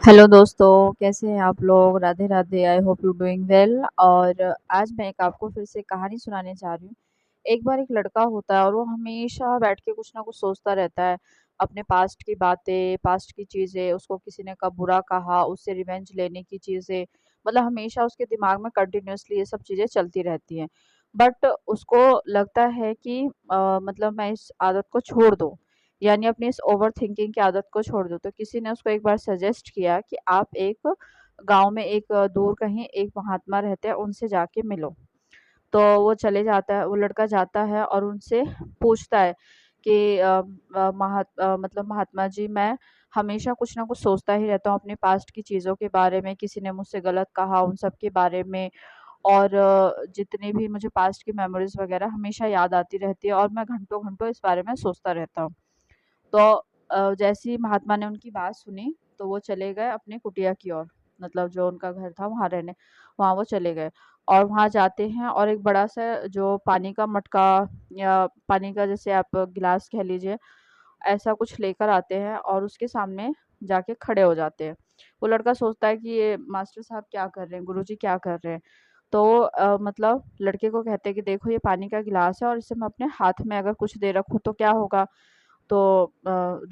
Hello दोस्तों, कैसे हैं आप लोग? Radhe Radhe. I hope you doing well. और आज मैं एक आपको फिर से कहानी सुनाने जा रही हूँ। एक बार एक लड़का होता है और वो हमेशा बैठ के कुछ ना कुछ सोचता रहता है। अपने पास्ट की बातें, पास्ट की चीज़ें, उसको किसी ने कब बुरा कहा, उससे रिवेंज लेने की चीज़ें, मतलब हमेशा उसके दिमाग में कंटिन्यूअसली ये सब चीज़ें चलती रहती हैं। बट उसको लगता है कि मतलब मैं इस आदत को छोड़ दूँ, यानी अपनी इस ओवरथिंकिंग की आदत को छोड़ दो। तो किसी ने उसको एक बार सजेस्ट किया कि आप एक गाँव में एक दूर कहीं एक महात्मा रहते हैं, उनसे जाके मिलो। तो वो चले जाता है, वो लड़का जाता है और उनसे पूछता है कि मतलब महात्मा जी, मैं हमेशा कुछ ना कुछ सोचता ही रहता हूँ अपने पास्ट की चीज़ों के बारे में, किसी ने मुझसे गलत कहा उन सब के बारे में। और जितनी भी मुझे पास्ट की मेमोरीज़ वग़ैरह हमेशा याद आती रहती है और मैं घंटों-घंटों इस बारे में सोचता रहता हूँ। तो जैसे ही महात्मा ने उनकी बात सुनी, तो वो चले गए अपनी कुटिया की ओर, मतलब जो उनका घर था वहाँ रहने, वहाँ वो चले गए। और वहाँ जाते हैं और एक बड़ा-सा जो पानी का मटका या पानी का जैसे आप गिलास कह लीजिए, ऐसा कुछ लेकर आते हैं और उसके सामने जाके खड़े हो जाते हैं। वो लड़का सोचता है कि ये मास्टर साहब क्या कर रहे हैं, गुरुजी क्या कर रहे हैं? तो मतलब लड़के को कहते हैं कि देखो, ये पानी का गिलास है और इसे मैं अपने हाथ में अगर कुछ देर रखूँ तो क्या होगा? तो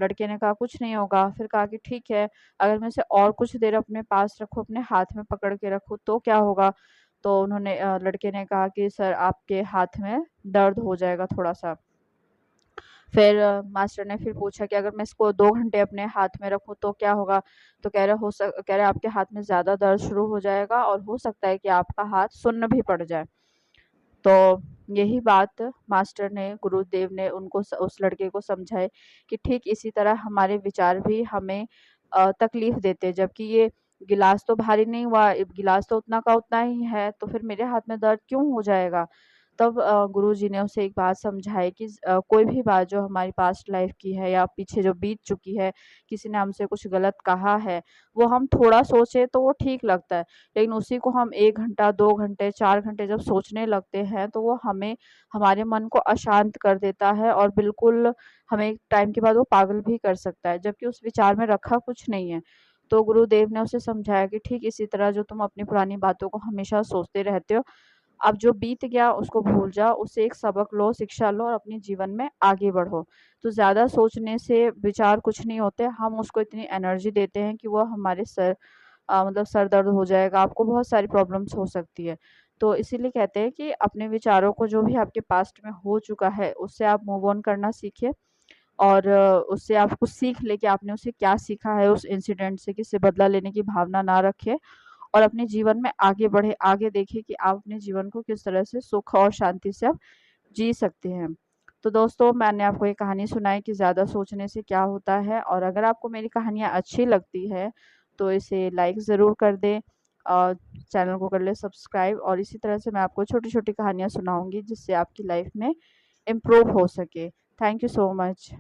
लड़के ने कहा कुछ नहीं होगा। फिर कहा कि ठीक है, अगर मैं इसे और कुछ देर अपने पास रखूँ, अपने हाथ में पकड़ के रखूँ तो क्या होगा? तो लड़के ने कहा कि सर, आपके हाथ में दर्द हो जाएगा थोड़ा-सा। फिर मास्टर ने फिर पूछा कि अगर मैं इसको 2 घंटे अपने हाथ में रखूँ तो क्या होगा? तो कह रहे आपके हाथ में ज़्यादा दर्द शुरू हो जाएगा और हो सकता है कि आपका हाथ सुन्न भी पड़ जाए। तो यही बात मास्टर ने, गुरुदेव ने उनको उस लड़के को समझाई कि ठीक इसी तरह हमारे विचार भी हमें तकलीफ देते हैं, जबकि ये गिलास तो भारी नहीं हुआ, गिलास तो उतना का उतना ही है, तो फिर मेरे हाथ में दर्द क्यों हो जाएगा? तब गुरुजी ने उसे एक बात समझाई कि कोई भी बात जो हमारी पास्ट लाइफ की है या पीछे जो बीत चुकी है, किसी ने हमसे कुछ गलत कहा है, वो हम थोड़ा सोचे तो वो ठीक लगता है। लेकिन उसी को हम 1 घंटा, 2 घंटे, 4 घंटे जब सोचने लगते हैं, तो वो हमें, हमारे मन को अशांत कर देता है और बिल्कुल हमें एक टाइम के बाद वो पागल भी कर सकता है, जबकि उस विचार में रखा कुछ नहीं है। तो गुरुदेव ने उसे समझाया कि ठीक इसी तरह जो तुम अपनी पुरानी बातों को हमेशा सोचते रहते हो, अब जो बीत गया उसको भूल जाओ, उससे एक सबक लो, शिक्षा लो और अपने जीवन में आगे बढ़ो। तो ज़्यादा सोचने से विचार कुछ नहीं होते, हम उसको इतनी एनर्जी देते हैं कि वो हमारे मतलब सर दर्द हो जाएगा, आपको बहुत सारी प्रॉब्लम्स हो सकती है। तो इसीलिए कहते हैं कि अपने विचारों को, जो भी आपके पास्ट में हो चुका है, उससे आप मूव ऑन करना सीखिए और उससे आप कुछ सीख लें कि आपने उससे क्या सीखा है उस इंसिडेंट से, कि इससे बदला लेने की भावना ना रखें और अपने जीवन में आगे बढ़ें, आगे देखें कि आप अपने जीवन को किस तरह से सुख और शांति से आप जी सकते हैं। तो दोस्तों, मैंने आपको ये कहानी सुनाई कि ज़्यादा सोचने से क्या होता है, और अगर आपको मेरी कहानियाँ अच्छी लगती है, तो इसे लाइक ज़रूर कर दें और चैनल को कर लें सब्सक्राइब, और इसी तरह से मैं आपको छोटी-छोटी कहानियाँ सुनाऊँगी जिससे आपकी लाइफ में इम्प्रूव हो सके। Thank you so much.